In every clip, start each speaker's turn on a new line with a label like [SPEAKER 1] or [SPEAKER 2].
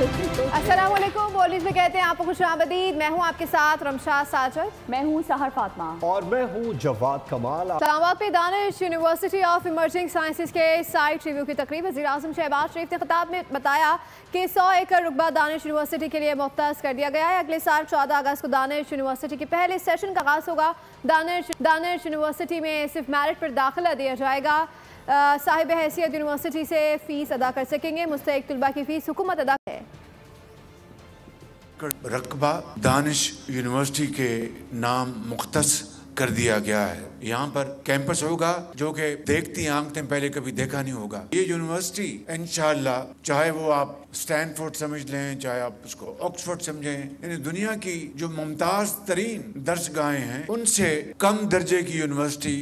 [SPEAKER 1] अस्सलाम वालेकुम। बोलिस में कहते हैं आपको खुशामदीद। मैं हूं आपके साथ रमशाद साजिद,
[SPEAKER 2] मैं हूं सहर फातिमा
[SPEAKER 3] और मैं हूं जवाद कमाल।
[SPEAKER 1] इस्लामाबाद में Danish university of emerging sciences के साइट रिव्यू की तकरीब वज़ीर-ए-आज़म शहबाज शरीफ ने खिताब में बताया कि 100 एकड़ रुकबा दानिश यूनिवर्सिटी के लिए मुख्तस कर दिया गया है। अगले साल 14 अगस्त को दानिश यूनिवर्सिटी के पहले सेशन का आगाज़ होगा। दानिश यूनिवर्सिटी में सिर्फ मेरिट पर दाखिला दिया जाएगा। साहिब हैसियत यूनिवर्सिटी से फ़ीस अदा कर सकेंगे। मुस्तहिक तलबा की फ़ीस हुकूमत अदा है।
[SPEAKER 4] रकबा दानिश यूनिवर्सिटी के नाम मुख्तस कर दिया गया है। यहाँ पर कैंपस होगा जो कि देखती आंखें पहले कभी देखा नहीं होगा। ये यूनिवर्सिटी इंशाअल्लाह, चाहे वो आप स्टैनफोर्ड समझ लें, चाहे आप उसको ऑक्सफोर्ड समझें, यानी दुनिया की जो मुमताज तरीन दर्सगाहें हैं उनसे कम दर्जे की यूनिवर्सिटी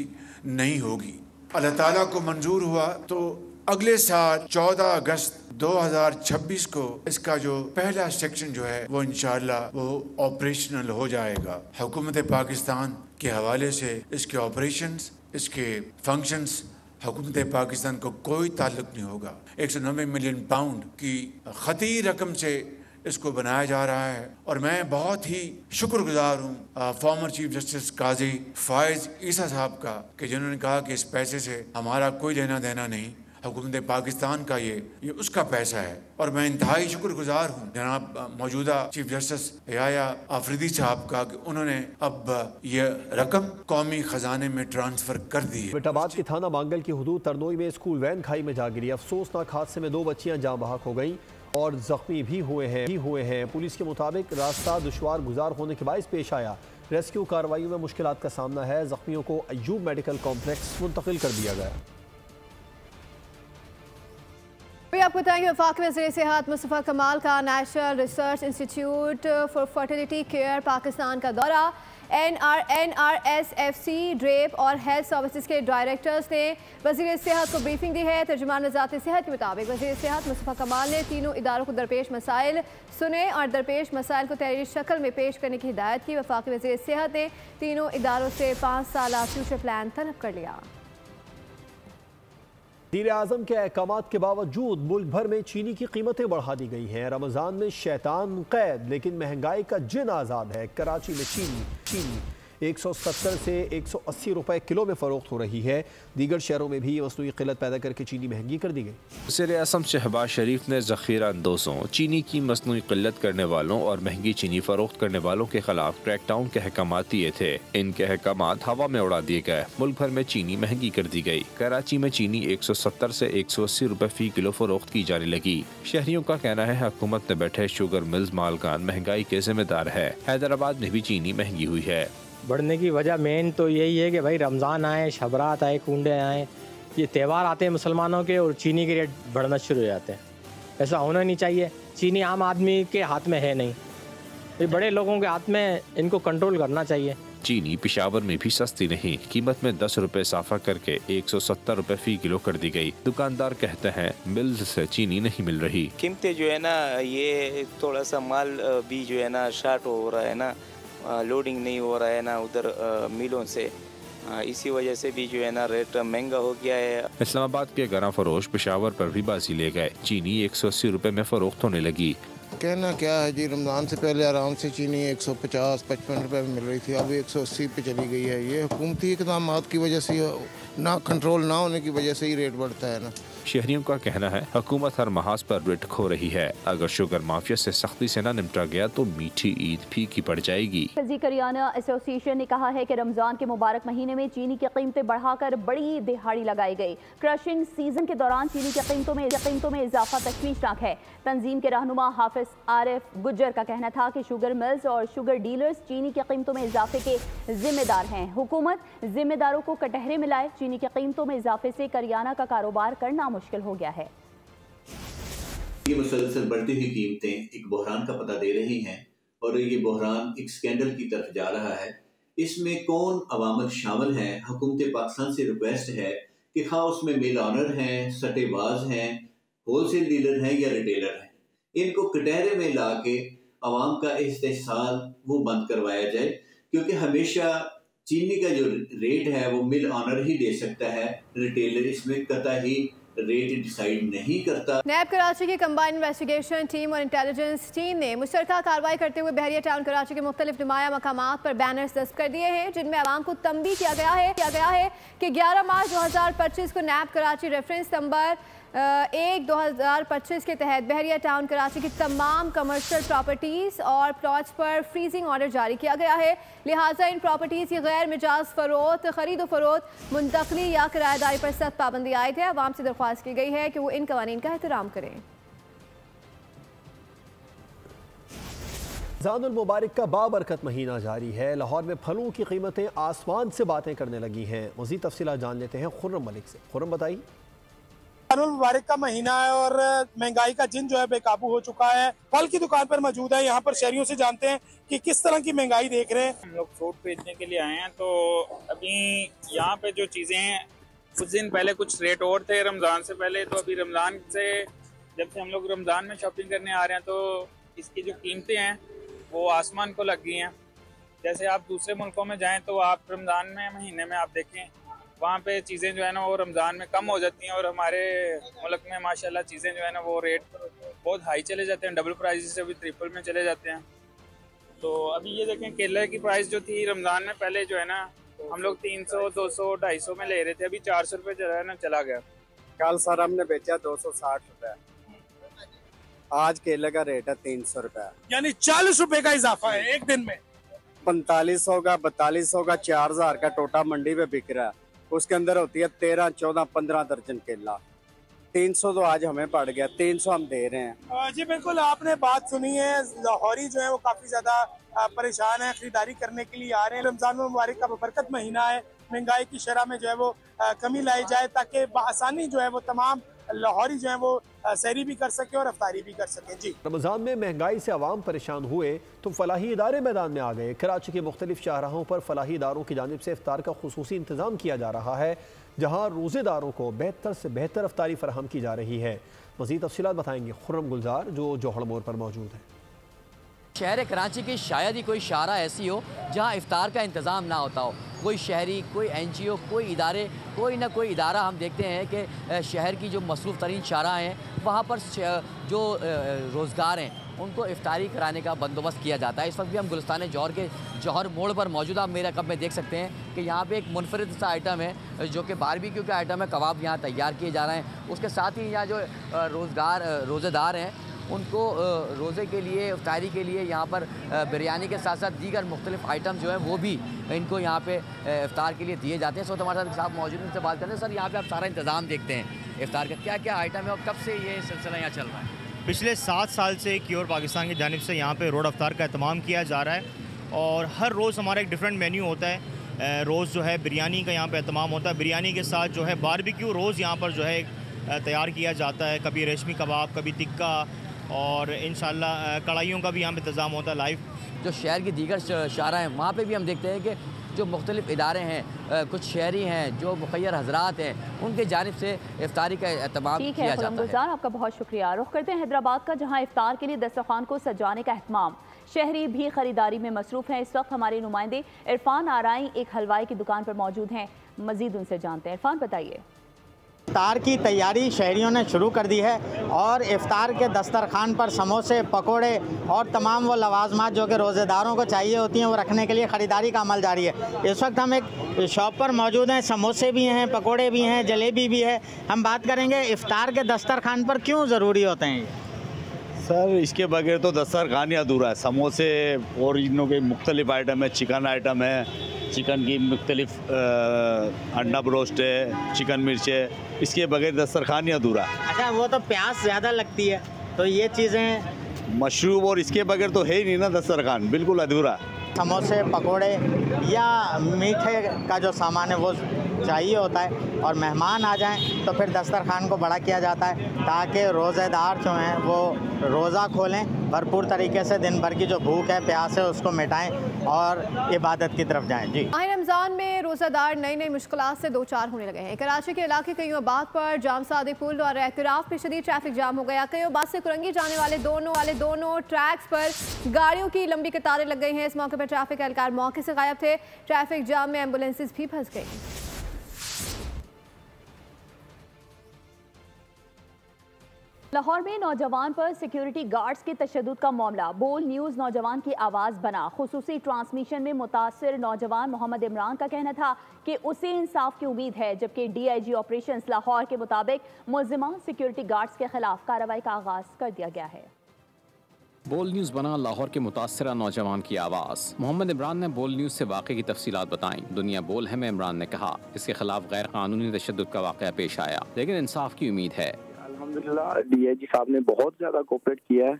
[SPEAKER 4] नहीं होगी। अल्लाह ताला को मंजूर हुआ तो अगले साल 14 अगस्त 2026 को इसका जो पहला सेक्शन जो है वो इंशाअल्लाह वो ऑपरेशनल हो जाएगा। हुकूमत पाकिस्तान के हवाले से इसके ऑपरेशंस, इसके फंक्शंस हुकूमत पाकिस्तान को कोई ताल्लुक नहीं होगा। 190 मिलियन पाउंड की खती रकम से इसको बनाया जा रहा है और मैं बहुत ही शुक्रगुजार हूँ फॉर्मर चीफ जस्टिस काजी फायज ईसा साहब का कि जिन्होंने कहा कि इस पैसे से हमारा कोई लेना देना नहीं, हुकूमत पाकिस्तान का ये उसका पैसा है। और मैं इंतहाई शुक्रगुजार हूँ जनाब मौजूदा चीफ जस्टिस याया आफरीदी साहब का कि उन्होंने अब ये रकम कौमी खजाने में ट्रांसफर कर दी है।
[SPEAKER 3] एबटाबाद के थाना मांगल की हुदूद तरनोई में स्कूल वैन खाई में जा गिरी। अफसोसनाक हादसे में 2 बच्चियां जाँ बहक हो गईं और जख्मी भी हुए हैं। पुलिस के मुताबिक रास्ता दुश्वार गुजार होने के बायस पेश आया। रेस्क्यू कार्रवाइयों में मुश्किलात का सामना है। जख्मियों को अयूब मेडिकल कॉम्प्लेक्स मुंतकिल कर दिया गया।
[SPEAKER 1] अभी आपको बताएंगे वफाकी वज़ीर सेहत मुस्तफ़ा कमाल का national research institute for fertility care Pakistan का दौरा। NRSFC, ड्रेप और हेल्थ सर्विसेज के डायरेक्टर्स ने वज़ीर सेहत को ब्रीफिंग दी है। तर्जुमान वज़ारत सेहत के मुताबिक वज़ीर सेहत मुस्तफ़ा कमाल ने तीनों इदारों को दरपेश मसाइल सुने और दरपेश मसाइल को तहरीरी शक्ल में पेश करने की हिदायत की। वफाकी वज़ीर सेहत ने तीनों इदारों से 5 साला फ्यूचर प्लान तलब कर लिया।
[SPEAKER 3] वज़ीर-ए-आज़म के अहकामात के बावजूद मुल्क भर में चीनी की कीमतें बढ़ा दी गई हैं। रमज़ान में शैतान कैद लेकिन महंगाई का जिन आज़ाद है। कराची में चीनी 170 से 180 रुपए किलो में फ़रोख्त हो रही है। दीगर शहरों में भी मसनूई क़िल्लत पैदा करके चीनी महंगी कर दी गई।
[SPEAKER 5] वज़ीर-ए-आज़म शहबाज शरीफ ने ज़ख़ीरा अंदोज़ों, चीनी की मसनूई क़िल्लत करने वालों और महंगी चीनी फ़रोख्त करने वालों के खिलाफ क्रैकडाउन के अहकाम दिए थे। इनके अहकाम हवा में उड़ा दिए गए। मुल्क भर में चीनी महंगी कर दी गई। कराची में चीनी 170 से 180 रुपए फ़ी किलो फ़रोख्त की जाने लगी। शहरियों का कहना है हुकूमत ने बैठे शुगर मिल्स मालकान महंगाई के जिम्मेदार है। हैदराबाद में भी चीनी महंगी हुई है।
[SPEAKER 6] बढ़ने की वजह मेन तो यही है कि भाई रमज़ान आए, शबरात आए, कुंडे आए, ये त्यौहार आते हैं मुसलमानों के और चीनी के रेट बढ़ना शुरू हो जाते हैं। ऐसा होना नहीं चाहिए। चीनी आम आदमी के हाथ में है नहीं, ये बड़े लोगों के हाथ में, इनको कंट्रोल करना चाहिए।
[SPEAKER 5] चीनी पेशावर में भी सस्ती नहीं। कीमत में 10 रुपए इजाफा करके 170 रुपए फ़ी किलो कर दी गई। दुकानदार कहते हैं मिल्स से चीनी नहीं मिल रही।
[SPEAKER 7] कीमतें जो है ना, ये थोड़ा सा माल भी जो है ना शार्ट हो रहा है ना, लोडिंग नहीं हो रहा है ना उधर मिलों से, इसी वजह से भी जो है ना रेट महंगा हो गया है।
[SPEAKER 5] इस्लामाबाद के गरा फरोश पेशावर पर भी बाजी ले गए। चीनी 180 रुपए में फरोख्त होने लगी।
[SPEAKER 8] कहना क्या है जी, रमज़ान से पहले आराम से चीनी 150-55 रुपए में मिल रही थी, अब 180 पे चली गई है। ये हुकूमती इक़दाम की वजह से, ना कंट्रोल ना होने की वजह से ही रेट बढ़ता है ना।
[SPEAKER 5] शहरियों का कहना है हुकूमत हर महाज पर रेट खो रही है। अगर शुगर माफिया से सख्ती से न निपटा गया तो मीठी ईद फीकी पड़ जाएगी।
[SPEAKER 2] करियाना एसोसिएशन ने कहा है कि रमजान के मुबारक महीने में चीनी की कीमतें बढ़ाकर बड़ी दिहाड़ी लगाई गई। क्रशिंग सीजन के दौरान चीनी की कीमतों में इजाफा तशवीशनाक है। तंजीम के रहनुमा हाफिज आरिफ गुज्जर का कहना था कि शुगर मिल्स और शुगर डीलर्स चीनी की कीमतों में इजाफे के जिम्मेदार हैं। हुकूमत जिम्मेदारों को कटहरे मिलाए। चीनी की कीमतों में इजाफे से करियाना का कारोबार करना मुश्किल हो गया है।
[SPEAKER 9] ये मुसलसल बढ़ती हुई कीमतें एक बहरान का पता दे रही हैं और ये बहरान एक स्कैंडल की तरफ जा रहा है। इसमें कौन अवामल शामिल हैं? हुकूमत पाकिस्तान से रिक्वेस्ट है कि खा उसमें मिल ऑनर हैं, सट्टेबाज हैं, होलसेल डीलर हैं या रिटेलर हैं, इनको कटहरे में ला के अवाम का इस्तेहसाल वो बंद करवाया जाए, क्योंकि हमेशा चीनी का जो रेट है वो मिल ऑनर ही दे सकता है, रिटेलर इसमें कतई रेट डिसाइड नहीं करता।
[SPEAKER 1] नैब कराची की कंबाइंड इन्वेस्टिगेशन टीम और इंटेलिजेंस टीम ने मुश्तरका कार्रवाई करते हुए बहरिया टाउन कराची के मुख्तलिफ नुमाया मकामात पर बैनर्स दस्त कर दिए हैं, जिनमें आवाम को तंबीह किया गया है कि 11 मार्च 2025 को नैब कराची रेफरेंस नंबर 1/2025 के तहत बहरिया टाउन कराची की तमाम कमर्शियल प्रॉपर्टीज़ और प्लॉट्स पर फ्रीजिंग ऑर्डर जारी किया गया है। लिहाजा इन प्रॉपर्टीज़ की गैर मिजाज फ़रोख्त, ख़रीद फ़रोख्त, मुंतकली या किराएदारी पर सख्त पाबंदी आयद है। अवाम से दरख्वास्त की गई है कि वो इन कवानीन का एहतराम करें।
[SPEAKER 3] रमज़ानुल मुबारक का बाबरकत महीना जारी है। लाहौर में फलों की कीमतें आसमान से बातें करने लगी हैं। मज़ीद तफसीलात जान लेते हैं खुर्रम मलिक से। खुर्रम बताइए।
[SPEAKER 10] रमज़ानुल मुबारक का महीना है और महंगाई का जिन जो है बेकाबू हो चुका है। फल की दुकान पर मौजूद है, यहाँ पर शहरियों से जानते हैं कि किस तरह की महंगाई देख रहे हैं।
[SPEAKER 11] हम लोग फ्रूट बेचने के लिए आए हैं, तो अभी यहाँ पे जो चीज़ें हैं कुछ दिन पहले कुछ रेट और थे रमज़ान से पहले, तो अभी रमज़ान से जब से हम लोग रमज़ान में शॉपिंग करने आ रहे हैं तो इसकी जो कीमतें हैं वो आसमान को लग गई हैं। जैसे आप दूसरे मुल्कों में जाएं तो आप रमज़ान में महीने में आप देखें वहाँ पे चीज़ें जो है ना वो रमज़ान में कम हो जाती हैं और हमारे मुल्क में माशाल्लाह चीज़ें जो है ना वो रेट बहुत हाई चले जाते हैं, डबल प्राइस से अभी ट्रिपल में चले जाते हैं। तो अभी ये देखें केले की प्राइस जो थी रमज़ान में पहले जो है ना हम लोग 300, 200, 250 में ले रहे थे, अभी 400 रुपये जो है ना चला गया।
[SPEAKER 12] कल सर हमने बेचा 260 रुपये, आज केले का रेट है 300 रुपये,
[SPEAKER 10] यानी 40 रुपए का इजाफा है एक दिन में।
[SPEAKER 12] 4500 का 4200 का 4000 का टोटा मंडी पे बिक रहा है, उसके अंदर होती है 13, 14, 15 दर्जन केला। 300 तो आज हमें पड़ गया, 300 हम दे रहे हैं।
[SPEAKER 10] जी बिल्कुल, आपने बात सुनी है। लाहौरी जो है वो काफी ज्यादा परेशान है, खरीदारी करने के लिए आ रहे हैं। रमजान मुबारक का बरकत महीना है, महंगाई की शरह में जो है वो कमी लाई जाए ताकि आसानी जो है वो तमाम लाहौरी जो है वो सैरी भी कर सके और अफ्तारी भी कर सके। जी
[SPEAKER 3] रमज़ान में महंगाई से आवाम परेशान हुए तो फलाही इदारे मैदान में आ गए। कराची के मुख्तलिफ शाहराहों पर फलाही इदारों की जानिब से इफ्तार का खुसूसी इंतज़ाम किया जा रहा है, जहाँ रोज़ेदारों को बेहतर से बेहतर अफ्तारी फराहम की जा रही है। मज़ीद तफसीलात बताएंगे खुर्रम गुलजार जो जौहर मोड़ पर मौजूद है।
[SPEAKER 13] शहर कराची की शायद ही कोई शारा ऐसी हो जहाँ इफ्तार का इंतज़ाम ना होता हो। कोई शहरी, कोई NGO, कोई इदारे, कोई ना कोई इदारा हम देखते हैं कि शहर की जो मसरूफ़ तरीन शारा हैं वहाँ पर जो रोज़गार हैं उनको इफ्तारी कराने का बंदोबस्त किया जाता है। इस वक्त भी हम गुलिस्तान जौहर के जौहर मोड़ पर मौजूद, आप मेरे कब में देख सकते हैं कि यहाँ पे एक मुनफरिद सा आइटम है जो कि बारबेक्यू का आइटम है। कबाब यहाँ तैयार किए जा रहे हैं। उसके साथ ही यहाँ जो रोज़ेदार हैं उनको रोज़े के लिए, इफ्तारी के लिए यहाँ पर बिरयानी के साथ साथ दीगर मुख्तलिफ आइटम जो हैं वो भी इनको यहाँ पे इफ्तार के लिए दिए जाते हैं। सो हमारे साथ साहब मौजूद, उनसे बात करते हैं। सर, यहाँ पे आप सारा इंतज़ाम देखते हैं इफ्तार का, क्या क्या आइटम है और कब से ये सिलसिला यहाँ चल रहा है?
[SPEAKER 14] पिछले 7 साल से क्योर पाकिस्तान की जानिब से यहाँ पे रोड अफ्तार का एहतमाम किया जा रहा है और हर रोज़ हमारा एक डिफरेंट मेन्यू होता है। रोज़ जो है बिरयानी का यहाँ पे एहतमाम होता है, बिरयानी के साथ जो है बारबेक्यू रोज़ यहाँ पर जो है तैयार किया जाता है। कभी रेशमी कबाब, कभी टिक्का और इंशाल्लाह कढ़ाइयों का भी यहाँ पे इंतज़ाम होता है लाइव।
[SPEAKER 13] जो शहर की दीगर शारा हैं वहाँ पे भी हम देखते हैं कि जो मुख्तलिफ इदारे हैं, कुछ शहरी हैं, जो मुखैर हजरात हैं, उनके जानिब से इफ्तारी का एहतमाम किया जाता है।
[SPEAKER 2] आपका बहुत शुक्रिया। रुख करते हैं हैदराबाद का, जहाँ इफ्तार के लिए दस्तरखान को सजाने का एहतमाम। शहरी भी खरीदारी में मसरूफ़ हैं। इस वक्त हमारे नुमाइंदे इरफान आराई एक हलवाई की दुकान पर मौजूद हैं। मज़ीद उनसे जानते हैं। इरफान, बताइए।
[SPEAKER 15] इफ्तार की तैयारी शहरियों ने शुरू कर दी है और इफ्तार के दस्तरखान पर समोसे, पकोड़े और तमाम वो लवाजमात जो कि रोज़ेदारों को चाहिए होती हैं वो रखने के लिए ख़रीदारी का अमल जारी है। इस वक्त हम एक शॉप पर मौजूद हैं। समोसे भी हैं, पकोड़े भी हैं, जलेबी भी है। हम बात करेंगे इफ्तार के दस्तरखान पर क्यों ज़रूरी होते हैं।
[SPEAKER 16] सर, इसके बगैर तो दस्तरखान ही अधूरा है। समोसे और इनों के मुख्तलिफ आइटम है, चिकन आइटम है, चिकन की मुख्तलिफ अंडा ब्रोस्ट है, चिकन मिर्च है, इसके बगैर दस्तरखान ही अधूरा है।
[SPEAKER 15] अच्छा, वो तो प्याज ज़्यादा लगती है, तो ये चीज़ें
[SPEAKER 16] मशरूब और इसके बगैर तो है ही नहीं ना दस्तरखान, बिल्कुल अधूरा।
[SPEAKER 15] समोसे, पकोड़े या मीठे का जो सामान है वो चाहिए होता है और मेहमान आ जाएं तो फिर दस्तरखान को बड़ा किया जाता है ताकि रोज़ेदार जो हैं वो रोज़ा खोलें, भरपूर तरीके से दिन भर की जो भूख है, प्यास है, उसको मिटाएं और इबादत की तरफ जाएं। जी,
[SPEAKER 1] रमज़ान में रोज़ादार नई नई मुश्किलात से दो चार होने लगे हैं। कराची के इलाके कई आबाद पर जाम सादिक पुल और एतराफ़ पे शदीद ट्रैफिक जाम हो गया। कई आबाद से कुरंगी जाने वाले दोनों ट्रैक्स पर गाड़ियों की लंबी कतारें लग गई हैं। इस मौके पर ट्रैफिक एहलकार मौके से गायब थे। ट्रैफिक जाम में एम्बुलेंसेज भी फंस गई।
[SPEAKER 2] लाहौर में नौजवान पर सिक्योरिटी गार्ड्स के तशद्दुद का मामला। बोल न्यूज़ नौजवान की आवाज़ बना। खुसूसी ट्रांसमिशन में मुतासिर नौजवान मोहम्मद इमरान का कहना था कि उसे इंसाफ की उम्मीद है, जबकि DIG ऑपरेशंस लाहौर के मुताबिक मुल्जिमान सिक्योरिटी गार्ड्स के खिलाफ कार्रवाई का आगाज कर दिया गया है।
[SPEAKER 17] बोल न्यूज़ बना लाहौर के मुतासरा नौजवान की आवाज़। मोहम्मद इमरान ने बोल न्यूज़ से वाक़े की तफसीलात बताई। दुनिया बोल है में इमरान ने कहा, इसके खिलाफ गैर कानूनी तशद्दुद का वाक़या पेश आया, लेकिन इंसाफ की उम्मीद है।
[SPEAKER 18] अल्हम्दुलिल्लाह DIG साहब ने बहुत ज़्यादा कोऑपरेट किया है।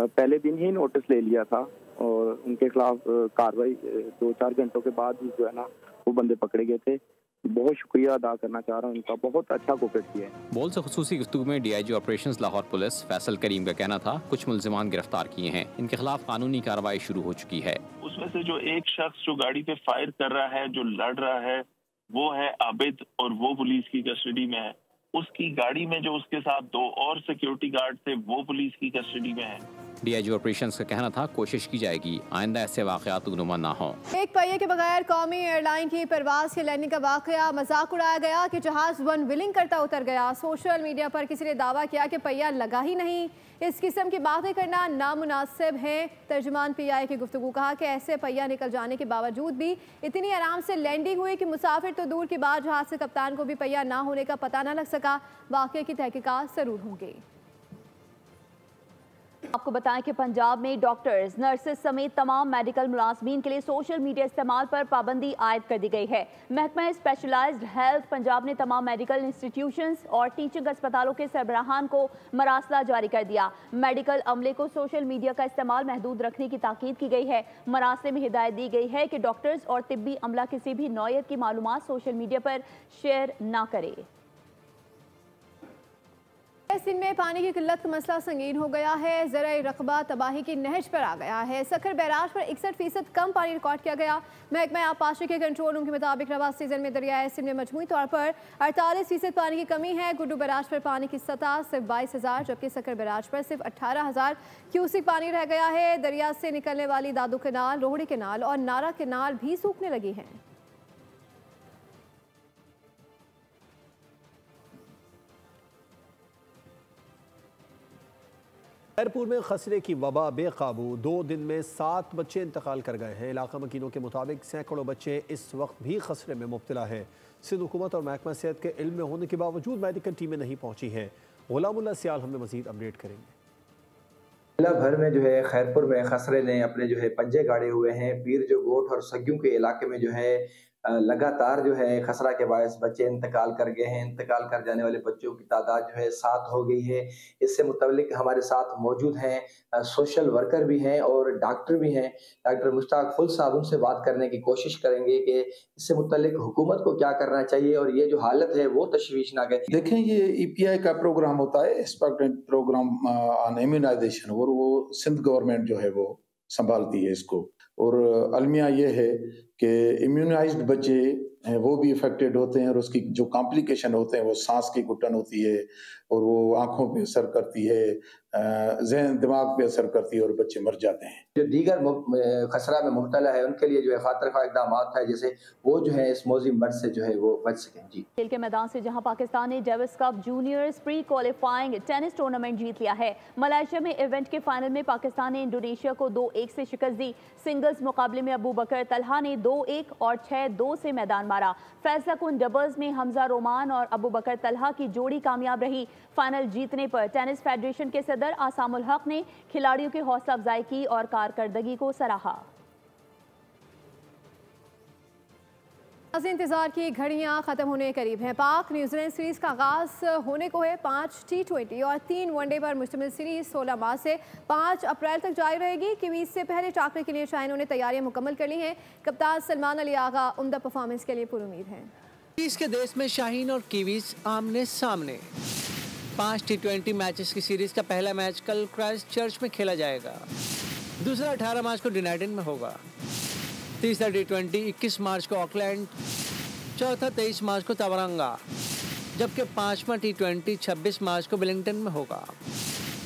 [SPEAKER 18] पहले दिन ही नोटिस ले लिया था और उनके खिलाफ कार्रवाई 2-4 घंटों के बाद ही जो है ना वो बंदे पकड़े गए थे। बहुत शुक्रिया अदा करना चाह रहा हूँ उनका, बहुत अच्छा कोऑपरेट किया है।
[SPEAKER 17] बोल से खुसूसी गुफ्तगू में DIG operations Lahore police Faisal Karim का कहना था, कुछ मुल्जिमान गिरफ्तार किए हैं, इनके खिलाफ कानूनी कार्रवाई शुरू हो चुकी है।
[SPEAKER 19] उसमें से जो एक शख्स जो गाड़ी पे फायर कर रहा है, जो लड़ रहा है, वो है आबिद और वो पुलिस की कस्टडी में है। उसकी गाड़ी में जो उसके साथ 2 और सिक्योरिटी गार्ड थे वो पुलिस की कस्टडी में है।
[SPEAKER 17] DIG ऑपरेशंस का कहना था, कोशिश की जाएगी आइंदा ऐसे वाक़यात नुमा ना हो।
[SPEAKER 1] एक पहिए के बगैर कौमी एयरलाइन की परवाज के लैंडिंग का वाक़या मजाक उड़ाया गया कि जहाज अनविलिंग करता उतर गया। सोशल मीडिया पर किसी ने दावा किया कि पहिया लगा ही नहीं। इस किस्म की बातें करना नामुनासिब है। तर्जुमान PI की गुफ्तगू कहा कि ऐसे पहिया निकल जाने के बावजूद भी इतनी आराम से लैंडिंग हुई कि मुसाफिर तो दूर की बात, जहाज के कप्तान को भी पहिया ना होने का पता न लग सका। वाक़े की तहकीकात जरूर होंगी।
[SPEAKER 2] आपको बताएं कि पंजाब में डॉक्टर्स, नर्सेस समेत तमाम मेडिकल मुलाजमीन के लिए सोशल मीडिया इस्तेमाल पर पाबंदी आयद कर दी गई है। महकमा स्पेशलाइज्ड हेल्थ पंजाब ने तमाम मेडिकल इंस्टीट्यूशंस और टीचिंग अस्पतालों के सरबराहान को मरासला जारी कर दिया। मेडिकल अमले को सोशल मीडिया का इस्तेमाल महदूद रखने की ताकीद की गई है। मरासले में हिदायत दी गई है कि डॉक्टर्स और तिब्बी अमला किसी भी नौयत की मालूमात सोशल मीडिया पर शेयर ना करे।
[SPEAKER 1] सिंध में पानी की किल्लत का मसला संगीन हो गया है। ज़राई रकबा तबाही की नहज पर आ गया है। सखर बैराज पर 61% कम पानी रिकॉर्ड किया गया। महकमा आबपाशी के कंट्रोल रूम के मुताबिक रवा सीजन में दरियाए सिंध में मजमूई तौर पर 48% पानी की कमी है। गुड्डू बैराज पर पानी की सतह सिर्फ 22,000, जबकि सखर बैराज पर सिर्फ 18,000 क्यूसिक पानी रह गया है। दरिया से निकलने वाली दादू केनाल, रोहड़ी केनाल और नारा केनाल भी सूखने लगी हैं।
[SPEAKER 3] खैरपुर में खसरे की वबा बेकाबू, 2 दिन में 7 बच्चे इंतकाल कर गए हैं। इलाका मकीनों के मुताबिक सैकड़ों बच्चे इस वक्त भी खसरे में मुब्तला है। सिंध हुकूमत और महकमा सेहत के इल्म में होने के बावजूद मेडिकल टीमें नहीं पहुंची हैं। गुलामुल्लाह सियाल हमें मजीद अपडेट करेंगे।
[SPEAKER 20] जिला भर में जो है खैरपुर में खसरे ने अपने जो है पंजे गाड़े हुए हैं। पीर जो गोट और सग्यों के इलाके में जो है लगातार जो है खसरा के बायस बच्चे इंतकाल कर गए हैं। इंतकाल कर जाने वाले बच्चों की तादाद जो है 7 हो गई है। इससे मुतल्लिक हमारे साथ मौजूद हैं सोशल वर्कर भी हैं और डॉक्टर भी हैं। डॉक्टर मुश्ताक फुल साहब, उनसे बात करने की कोशिश करेंगे कि इससे मुतल्लिक हुकूमत को क्या करना चाहिए और ये जो हालत है वो तशवीशनाक है।
[SPEAKER 21] देखें, ये EPI का प्रोग्राम होता है, एक्सपर्ट प्रोग्राम ऑन इम्यूनाइजेशन, और वो सिंध गवर्नमेंट जो है वो संभालती है इसको। और अलमिया ये है कि इम्यूनाइज्ड बच्चे हैं वो भी इफेक्टेड होते हैं और उसकी जो कॉम्प्लिकेशन होते हैं वो सांस की घुटन होती है और वो आंखों पे असर करती है, ज़हन दिमाग पे असर करती है और बच्चे मर जाते हैं।
[SPEAKER 20] जो दीगर खसरा में मुब्तला है उनके लिए जो है खातिर खा इक़दाम है, जैसे वो जो है इस मौजी मर्ज से जो है वो बच सकें। जी,
[SPEAKER 2] खेल के मैदान से जहां पाकिस्तान ने Davis Cup juniors pre qualifying tennis tournament जीत लिया है। मलेशिया में इवेंट के फाइनल में पाकिस्तान ने इंडोनेशिया को 2-1 से शिकस्त दी। सिंगल्स मुकाबले में अबू बकर तलहा ने 2-1 और 6-2 से मैदान मारा। फैसला कुन डबल्स में हमजा रोमान और अबू बकर तलहा की जोड़ी कामयाब रही। फाइनल जीतने पर टेनिस फेडरेशन के सदर आसामुल हक ने खिलाड़ियों की हौसला अफजाई की और कारकर्दगी को सराहा।
[SPEAKER 1] इंतजार की घड़ियां खत्म होने के करीब हैं। पाक न्यूजीलैंड सीरीज का आगाज होने को है। 5 T20 और 3 वनडे पर मुश्तमिल सीरीज 16 मार्च से 5 अप्रैल तक जारी रहेगी। कीवीज से पहले टाकरे के लिए शाइनों ने तैयारियां मुकम्मल कर ली हैं। कप्तान सलमान अली आगा उम्दा परफॉर्मेंस के लिए पुरुमीद हैं।
[SPEAKER 22] के देश में शाहीन और कीवीज आमने सामने। 5 T20 मैचेस की सीरीज का पहला मैच कल क्राइस्ट चर्च में खेला जाएगा। दूसरा 18 मार्च को डुनाइडन में होगा। तीसरा T20 21 मार्च को ऑकलैंड, चौथा 23 मार्च को तवरंगा, जबकि 5वां T20 26 मार्च को वेलिंगटन में होगा।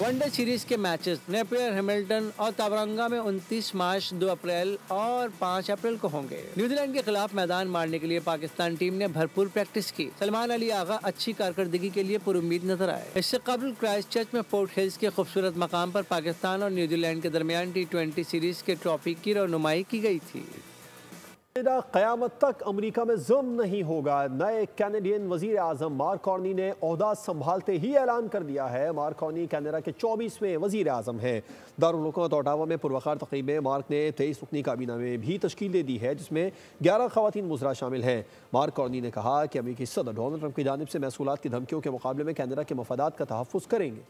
[SPEAKER 22] वनडे सीरीज के मैचेस नेपियर, हैमिल्टन और ताबरंगा में 29 मार्च, 2 अप्रैल और 5 अप्रैल को होंगे। न्यूजीलैंड के खिलाफ मैदान मारने के लिए पाकिस्तान टीम ने भरपूर प्रैक्टिस की। सलमान अली आगा अच्छी कारकर्दगी के लिए पुरुम्मीद नजर आए। इससे कबल क्राइस्ट चर्च में फोर्ट हिल्स के खूबसूरत मकाम पर पाकिस्तान और न्यूजीलैंड के दरमियान T20 सीरीज के ट्रॉफी की रौनुमाई की गई थी।
[SPEAKER 3] क़यामत तक अमेरिका में ज़ुल्म नहीं होगा। नए कैनेडियन वज़ीर आज़म मार्क कार्नी ने ओहदा संभालते ही ऐलान कर दिया है। मार्क कार्नी कनाडा के 24वें वज़ीर आज़म हैं। दारुल हुकूमत ओटावा में पुरवकार तक़रीब में मार्क ने 23 रुकनी काबीना में भी तश्कील दे दी है, जिसमें 11 ख़वातीन मुज़रा शामिल हैं। मार्क कार्नी ने कहा कि अमेरिकी सदर डोनाल्ड ट्रंप की जानिब से महसूलात की धमकियों के मुकाबले में कनाडा के मफादात का तहफ़्फ़ुज़ करेंगे।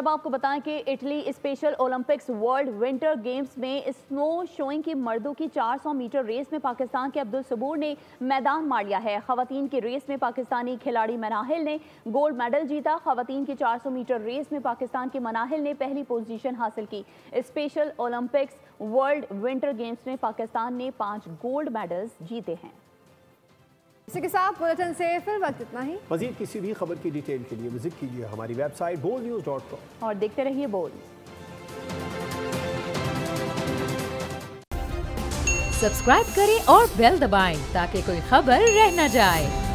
[SPEAKER 2] अब आपको बताएं कि Italy special Olympics world winter games में स्नो शोइंग की मर्दों की 400 मीटर रेस में पाकिस्तान के अब्दुल सबूर ने मैदान मार लिया है। खवातीन की रेस में पाकिस्तानी खिलाड़ी मनाहिल ने गोल्ड मेडल जीता। खवातीन की 400 मीटर रेस में पाकिस्तान की मनाहिल ने पहली पोजीशन हासिल की। Special Olympics world winter games में पाकिस्तान ने 5 गोल्ड मेडल्स जीते हैं।
[SPEAKER 1] इसी के साथ बुलेटिन से फिर वक्त इतना ही।
[SPEAKER 3] मज़ीद किसी भी खबर की डिटेल के लिए विजिट कीजिए हमारी वेबसाइट bolnews.com
[SPEAKER 2] और देखते रहिए बोल।
[SPEAKER 4] सब्सक्राइब करें और बेल दबाएं ताकि कोई खबर रह न जाए।